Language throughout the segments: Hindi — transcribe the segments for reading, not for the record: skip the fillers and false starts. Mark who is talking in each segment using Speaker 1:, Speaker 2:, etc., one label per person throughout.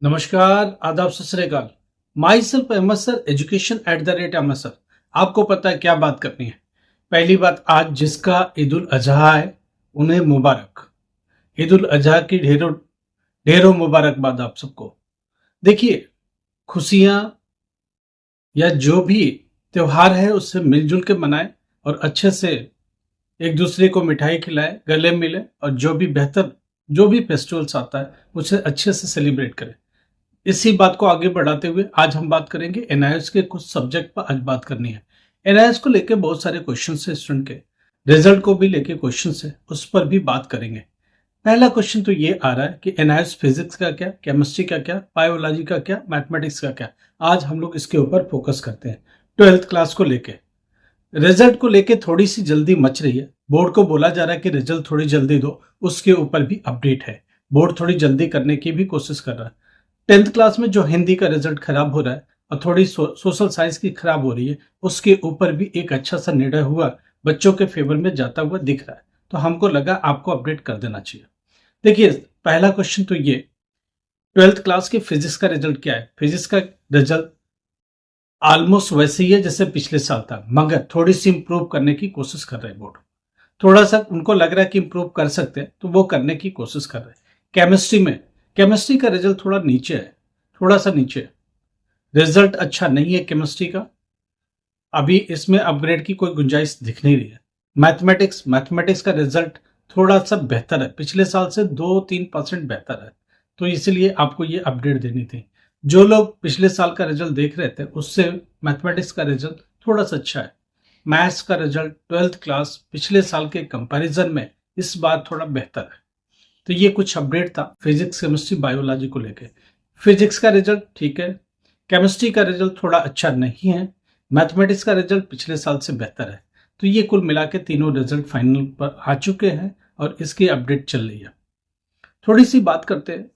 Speaker 1: नमस्कार, आदाब, सत श्री अकाल। Myself Ahmad sir, education @Ahmad sir. आपको पता है क्या बात करनी है। पहली बात, आज जिसका ईद उल अजहा है उन्हें मुबारक। ईद उल अजहा की ढेरों ढेरों मुबारकबाद आप सबको। देखिए, खुशियां या जो भी त्योहार है उससे मिलजुल के मनाएं और अच्छे से एक दूसरे को मिठाई खिलाएं, गले मिले और जो भी फेस्टिवल्स आता है उसे अच्छे से सेलिब्रेट करें। इसी बात को आगे बढ़ाते हुए आज हम बात करेंगे एनआईएस के कुछ सब्जेक्ट पर। आज बात करनी है एनआईएस को लेके बहुत सारे क्वेश्चन है, स्टूडेंट के रिजल्ट को भी लेके क्वेश्चन है, उस पर भी बात करेंगे। पहला क्वेश्चन तो ये आ रहा है कि एनआईएस फिजिक्स का क्या, केमिस्ट्री का क्या, बायोलॉजी का क्या, मैथमेटिक्स का क्या। आज हम लोग इसके ऊपर फोकस करते हैं। 12th क्लास को लेके रिजल्ट को लेके थोड़ी सी जल्दी मच रही है। बोर्ड को बोला जा रहा है कि रिजल्ट थोड़ी जल्दी दो, उसके ऊपर भी अपडेट है। बोर्ड थोड़ी जल्दी करने की भी कोशिश कर रहा है। 10th क्लास में जो हिंदी का रिजल्ट खराब हो रहा है और थोड़ी सोशल साइंस की खराब हो रही है, उसके ऊपर भी एक अच्छा सा निर्णय हुआ, बच्चों के फेवर में जाता हुआ दिख रहा है। तो हमको लगा आपको अपडेट कर देना चाहिए। देखिए, पहला क्वेश्चन तो ये, 12th क्लास के फिजिक्स का रिजल्ट क्या है। फिजिक्स का रिजल्ट ऑलमोस्ट वैसे ही है जैसे पिछले साल था, मगर थोड़ी सी इंप्रूव करने की कोशिश कर रहे हैं बोर्ड। थोड़ा सा उनको लग रहा है कि इंप्रूव कर सकते हैं, तो वो करने की कोशिश कर रहे हैं। केमिस्ट्री का रिजल्ट थोड़ा नीचे है, थोड़ा सा नीचे है। रिजल्ट अच्छा नहीं है केमिस्ट्री का, अभी इसमें अपग्रेड की कोई गुंजाइश दिख नहीं रही है। मैथमेटिक्स का रिजल्ट थोड़ा सा बेहतर है, पिछले साल से 2-3% बेहतर है, तो इसलिए आपको ये अपडेट देनी थी। जो लोग पिछले साल का रिजल्ट देख रहे थे उससे मैथमेटिक्स का रिजल्ट थोड़ा सा अच्छा है। मैथ्स का रिजल्ट 12th क्लास पिछले साल के कंपैरिजन में इस बार थोड़ा बेहतर है। तो ये कुछ अपडेट था फिजिक्स, केमिस्ट्री, बायोलॉजी को लेके। फिजिक्स का रिजल्ट ठीक है, केमिस्ट्री का रिजल्ट थोड़ा अच्छा नहीं है, मैथमेटिक्स का रिजल्ट पिछले साल से बेहतर है। तो ये कुल मिला के तीनों रिजल्ट फाइनल पर आ चुके हैं और इसकी अपडेट चल रही है। थोड़ी सी बात करते हैं,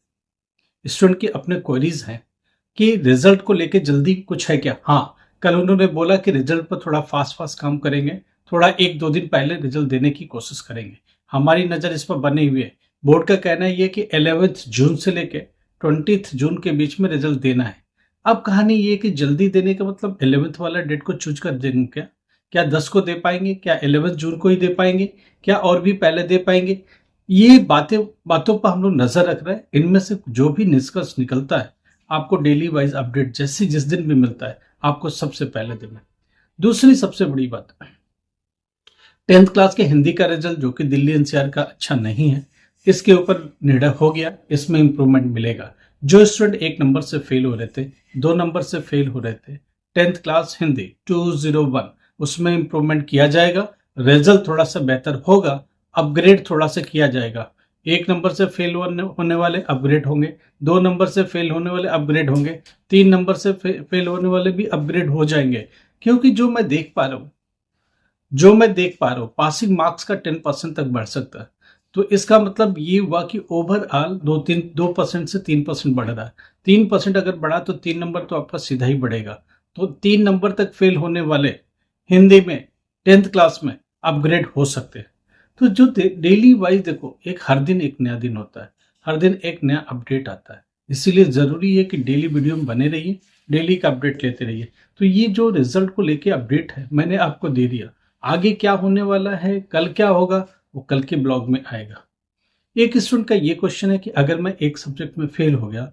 Speaker 1: स्टूडेंट के अपने क्वेरीज हैं कि रिजल्ट को लेके जल्दी कुछ है क्या। हाँ, कल उन्होंने बोला कि रिजल्ट पर थोड़ा फास्ट काम करेंगे, थोड़ा 1-2 दिन पहले रिजल्ट देने की कोशिश करेंगे। हमारी नज़र इस पर बनी हुई है। बोर्ड का कहना ये कि 11th जून से लेके 20th जून के बीच में रिजल्ट देना है। अब कहानी ये कि जल्दी देने का मतलब 11th वाला डेट को चूज कर देंगे क्या 10 को दे पाएंगे, क्या 11 जून को ही दे पाएंगे, क्या और भी पहले दे पाएंगे। ये बातों पर हम लोग नजर रख रहे हैं। इनमें से जो भी निष्कर्ष निकलता है आपको डेली वाइज अपडेट जैसे जिस दिन भी मिलता है आपको सबसे पहले देना। दूसरी सबसे बड़ी बात, 10th क्लास के हिंदी का रिजल्ट जो कि दिल्ली एनसीआर का अच्छा नहीं है, इसके ऊपर निर्णय हो गया, इसमें इंप्रूवमेंट मिलेगा। जो स्टूडेंट 1 नंबर से फेल हो रहे थे, 2 नंबर से फेल हो रहे थे, 10th क्लास हिंदी 201, उसमें इंप्रूवमेंट किया जाएगा। रिजल्ट थोड़ा सा बेहतर होगा, अपग्रेड थोड़ा सा किया जाएगा। 1 नंबर से फेल होने वाले अपग्रेड होंगे, 2 नंबर से फेल होने वाले अपग्रेड होंगे, 3 नंबर से फेल होने वाले भी अपग्रेड हो जाएंगे। क्योंकि जो मैं देख पा रहा हूँ पासिंग मार्क्स का 10% तक बढ़ सकता है। तो इसका मतलब ये हुआ कि ओवरऑल 2% से 3% बढ़ रहा है। 3% अगर बढ़ा तो 3 नंबर तो आपका सीधा ही बढ़ेगा। तो 3 नंबर तक फेल होने वाले हिंदी में 10th क्लास में अपग्रेड हो सकते हैं। तो जो डेली वाइज देखो, हर दिन एक नया दिन होता है, हर दिन एक नया अपडेट आता है। इसीलिए जरूरी है कि डेली वीडियो में बने रहिए, डेली का अपडेट लेते रहिए। तो ये जो रिजल्ट को लेके अपडेट है मैंने आपको दे दिया। आगे क्या होने वाला है, कल क्या होगा, वो कल के ब्लॉग में आएगा। एक स्टूडेंट का ये क्वेश्चन है कि अगर मैं एक सब्जेक्ट में फेल हो गया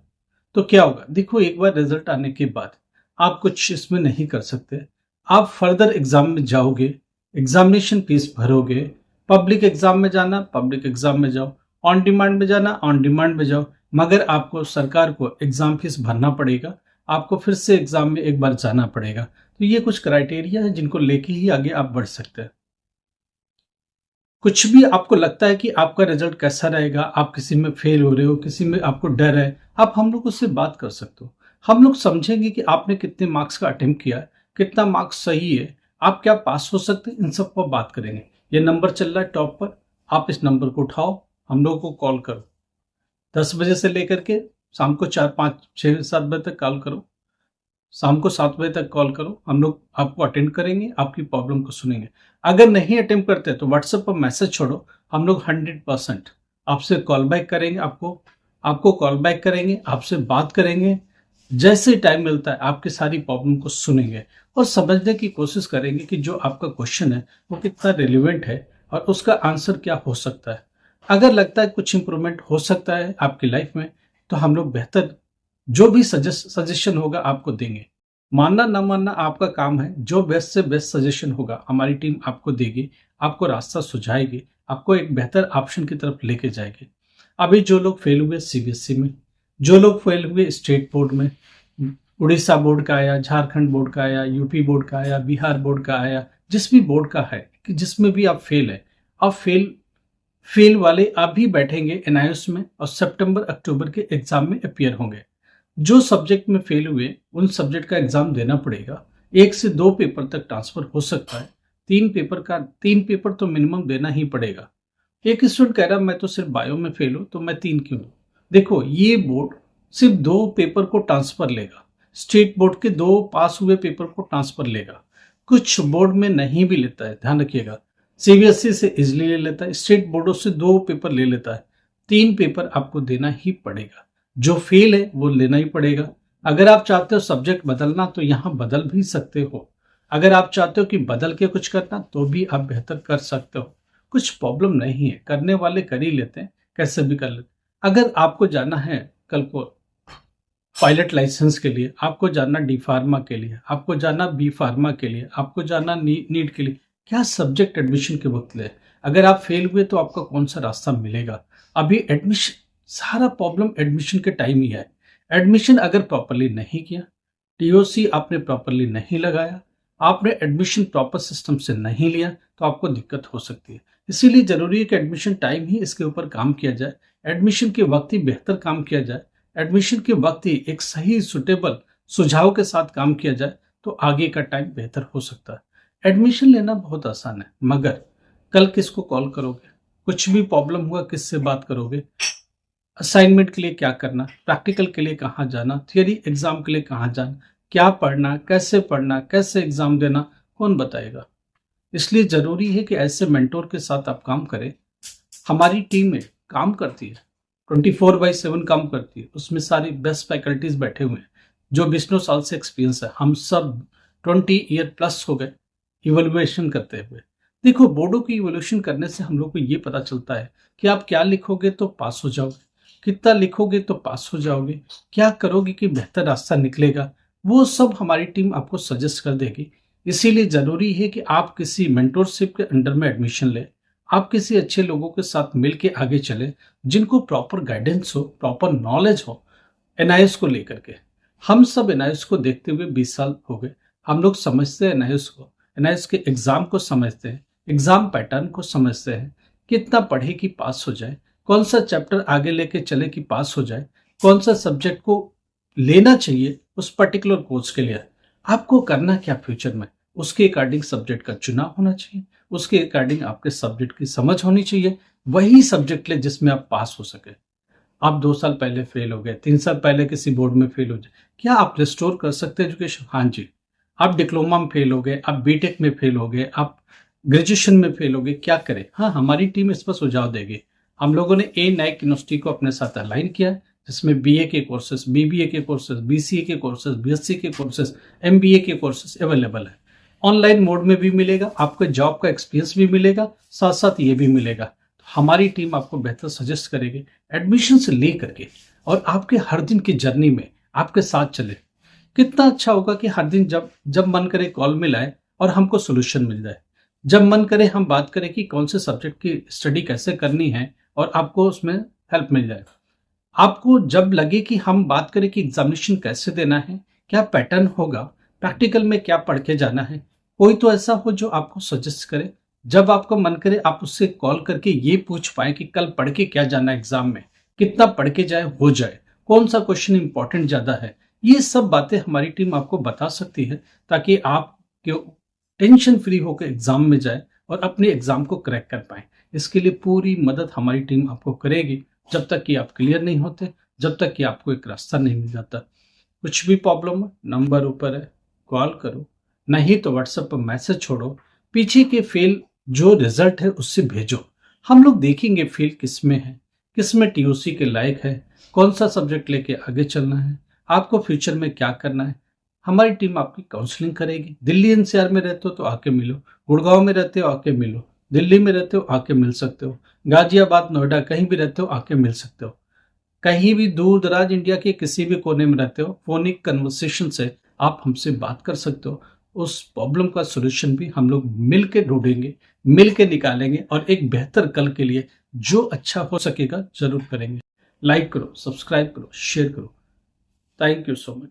Speaker 1: तो क्या होगा। देखो, एक बार रिजल्ट आने के बाद आप कुछ इसमें नहीं कर सकते। आप फर्दर एग्जाम में जाओगे, एग्जामिनेशन फीस भरोगे। पब्लिक एग्जाम में जाना, पब्लिक एग्जाम में जाओ। ऑन डिमांड में जाना, ऑन डिमांड में जाओ। मगर आपको सरकार को एग्जाम फीस भरना पड़ेगा, आपको फिर से एग्जाम में एक बार जाना पड़ेगा। तो ये कुछ क्राइटेरिया है जिनको लेके ही आगे आप बढ़ सकते हैं। कुछ भी आपको लगता है कि आपका रिजल्ट कैसा रहेगा, आप किसी में फेल हो रहे हो, किसी में आपको डर है, आप हम लोग उससे बात कर सकते हो। हम लोग समझेंगे कि आपने कितने मार्क्स का अटेम्प्ट किया है, कितना मार्क्स सही है, आप क्या पास हो सकते हैं, इन सब पर बात करेंगे। ये नंबर चल रहा है टॉप पर, आप इस नंबर को उठाओ, हम लोगों को कॉल करो। 10 बजे से लेकर के शाम को 4, 5, 6, 7 बजे तक कॉल करो। शाम को 7 बजे तक कॉल करो, हम लोग आपको अटेंड करेंगे, आपकी प्रॉब्लम को सुनेंगे। अगर नहीं अटेंड करते तो व्हाट्सएप पर मैसेज छोड़ो, हम लोग 100% आपसे कॉल बैक करेंगे, आपको आपको कॉल बैक करेंगे, आपसे बात करेंगे। जैसे टाइम मिलता है आपकी सारी प्रॉब्लम को सुनेंगे और समझने की कोशिश करेंगे कि जो आपका क्वेश्चन है वो कितना रिलेवेंट है और उसका आंसर क्या हो सकता है। अगर लगता है कुछ इंप्रूवमेंट हो सकता है आपकी लाइफ में, तो हम लोग बेहतर जो भी सजेशन होगा आपको देंगे। मानना ना मानना आपका काम है, जो बेस्ट से बेस्ट सजेशन होगा हमारी टीम आपको देगी, आपको रास्ता सुझाएगी, आपको एक बेहतर ऑप्शन की तरफ लेके जाएगी। अभी जो लोग फेल हुए सीबीएसई में, जो लोग फेल हुए स्टेट बोर्ड में, उड़ीसा बोर्ड का आया, झारखंड बोर्ड का आया, यूपी बोर्ड का आया, बिहार बोर्ड का आया, जिस भी बोर्ड का है कि जिसमें भी आप फेल है, आप फेल वाले आप भी बैठेंगे एनआईएस में और सितंबर अक्टूबर के एग्जाम में अपियर होंगे। जो सब्जेक्ट में फेल हुए उन सब्जेक्ट का एग्जाम देना पड़ेगा। 1 से 2 पेपर तक ट्रांसफर हो सकता है। 3 पेपर तो मिनिमम देना ही पड़ेगा। एक स्टूडेंट कह रहा मैं तो सिर्फ बायो में फेल हूं तो मैं 3 क्यों दूं? देखो, ये बोर्ड सिर्फ 2 पेपर को ट्रांसफर लेगा। स्टेट बोर्ड के 2 पास हुए पेपर को ट्रांसफर लेगा। कुछ बोर्ड में नहीं भी लेता है, ध्यान रखिएगा। सीबीएसई से इजिली ले लेता है, स्टेट बोर्डों से 2 पेपर ले लेता है। 3 पेपर आपको देना ही पड़ेगा। जो फेल है वो लेना ही पड़ेगा। अगर आप चाहते हो सब्जेक्ट बदलना तो यहाँ बदल भी सकते हो। अगर आप चाहते हो कि बदल के कुछ करना तो भी आप बेहतर कर सकते हो। कुछ प्रॉब्लम नहीं है, करने वाले कर ही लेते हैं, कैसे भी कर लेते हैं। अगर आपको जाना है कल को पायलट लाइसेंस के लिए, आपको जाना डी फार्मा के लिए, आपको जाना बी फार्मा के लिए, आपको जाना नीट के लिए, क्या सब्जेक्ट एडमिशन के वक्त ले। अगर आप फेल हुए तो आपका कौन सा रास्ता मिलेगा? अभी एडमिशन, सारा प्रॉब्लम एडमिशन के टाइम ही है। एडमिशन अगर प्रॉपरली नहीं किया, टीओसी आपने प्रॉपरली नहीं लगाया, आपने एडमिशन प्रॉपर सिस्टम से नहीं लिया, तो आपको दिक्कत हो सकती है। इसीलिए जरूरी है कि एडमिशन टाइम ही इसके ऊपर काम किया जाए, एडमिशन के वक्त ही बेहतर काम किया जाए, एडमिशन के वक्त ही एक सही सुटेबल सुझाव के साथ काम किया जाए, तो आगे का टाइम बेहतर हो सकता है। एडमिशन लेना बहुत आसान है, मगर कल किसको कॉल करोगे, कुछ भी प्रॉब्लम हुआ किससे बात करोगे, असाइनमेंट के लिए क्या करना, प्रैक्टिकल के लिए कहाँ जाना, थियरी एग्जाम के लिए कहाँ जाना, क्या पढ़ना, कैसे एग्जाम देना, कौन बताएगा? इसलिए जरूरी है कि ऐसे मेंटोर के साथ आप काम करें। हमारी टीम में काम करती है, 24/7 काम करती है, उसमें सारी बेस्ट फैकल्टीज बैठे हुए हैं जो 20 साल से एक्सपीरियंस है। हम सब 20 ईयर प्लस हो गए इवोल्यूशन करते हुए। देखो, बोर्डों की इवोल्यूशन करने से हम लोग को ये पता चलता है कि आप क्या लिखोगे तो पास हो जाओगे, कितना लिखोगे तो पास हो जाओगे, क्या करोगे कि बेहतर रास्ता निकलेगा, वो सब हमारी टीम आपको सजेस्ट कर देगी। इसीलिए जरूरी है कि आप किसी मेंटोरशिप के अंडर में एडमिशन ले, आप किसी अच्छे लोगों के साथ मिलके आगे चले, जिनको प्रॉपर गाइडेंस हो, प्रॉपर नॉलेज हो एनआईएस को लेकर के। हम सब एनआईएस को देखते हुए 20 साल हो गए। हम लोग समझते हैं एनआईएस को, एनआईएस के एग्जाम को समझते हैं, एग्जाम पैटर्न को समझते हैं, कितना पढ़े कि पास हो जाए, कौन सा चैप्टर आगे लेके चले कि पास हो जाए, कौन सा सब्जेक्ट को लेना चाहिए उस पर्टिकुलर कोर्स के लिए, आपको करना क्या फ्यूचर में, उसके अकॉर्डिंग सब्जेक्ट का चुनाव होना चाहिए, उसके अकॉर्डिंग आपके सब्जेक्ट की समझ होनी चाहिए, वही सब्जेक्ट ले जिसमें आप पास हो सके। आप 2 साल पहले फेल हो गए, 3 साल पहले किसी बोर्ड में फेल हो जाए, क्या आप रिस्टोर कर सकते हैं एजुकेशन? हाँ जी। आप डिप्लोमा में फेल हो गए, आप बीटेक में फेल हो गए, आप ग्रेजुएशन में फेल हो गए, क्या करें? हाँ, हमारी टीम इस पर सुझाव देगी। हम लोगों ने ए नाइक यूनिवर्सिटी को अपने साथ अलाइन किया है, जिसमें बीए के कोर्सेज, बीबीए के कोर्सेज, बीसीए के कोर्सेज, बीएससी के कोर्सेज, एमबीए के कोर्सेज अवेलेबल है। ऑनलाइन मोड में भी मिलेगा, आपको जॉब का एक्सपीरियंस भी मिलेगा, साथ साथ ये भी मिलेगा। तो हमारी टीम आपको बेहतर सजेस्ट करेगी एडमिशन से ले करके, और आपके हर दिन की जर्नी में आपके साथ चले। कितना अच्छा होगा कि हर दिन जब जब मन करे कॉल मिलाए और हमको सोल्यूशन मिल जाए, जब मन करे हम बात करें कि कौन से सब्जेक्ट की स्टडी कैसे करनी है और आपको उसमें हेल्प मिल जाए। आपको जब लगे कि हम बात करें कि एग्जामिनेशन कैसे देना है, क्या पैटर्न होगा, प्रैक्टिकल में क्या पढ़ के जाना है, कोई तो ऐसा हो जो आपको सजेस्ट करे। जब आपको मन करे आप उससे कॉल करके ये पूछ पाए कि कल पढ़ के क्या जाना है एग्जाम में, कितना पढ़ के जाए हो जाए, कौन सा क्वेश्चन इंपॉर्टेंट ज्यादा है। ये सब बातें हमारी टीम आपको बता सकती है, ताकि आप टेंशन फ्री होकर एग्जाम में जाए और अपने एग्जाम को क्रैक कर पाए। इसके लिए पूरी मदद हमारी टीम आपको करेगी, जब तक कि आप क्लियर नहीं होते, जब तक कि आपको एक रास्ता नहीं मिल जाता। कुछ भी प्रॉब्लम हो, नंबर ऊपर है, कॉल करो, नहीं तो व्हाट्सएप पर मैसेज छोड़ो, पीछे के फेल जो रिजल्ट है उससे भेजो। हम लोग देखेंगे फेल किस में है, किस में टीओसी के लायक है, कौन सा सब्जेक्ट लेके आगे चलना है, आपको फ्यूचर में क्या करना है। हमारी टीम आपकी काउंसलिंग करेगी। दिल्ली एनसीआर में रहते हो तो आके मिलो, गुड़गांव में रहते हो आके मिलो, दिल्ली में रहते हो आके मिल सकते हो, गाजियाबाद नोएडा कहीं भी रहते हो आके मिल सकते हो। कहीं भी दूर दराज इंडिया के किसी भी कोने में रहते हो, फोनिक कन्वर्सेशन से आप हमसे बात कर सकते हो। उस प्रॉब्लम का सॉल्यूशन भी हम लोग मिल के ढूंढेंगे, मिल के निकालेंगे और एक बेहतर कल के लिए जो अच्छा हो सकेगा जरूर करेंगे। लाइक करो, सब्सक्राइब करो, शेयर करो। Thank you so much.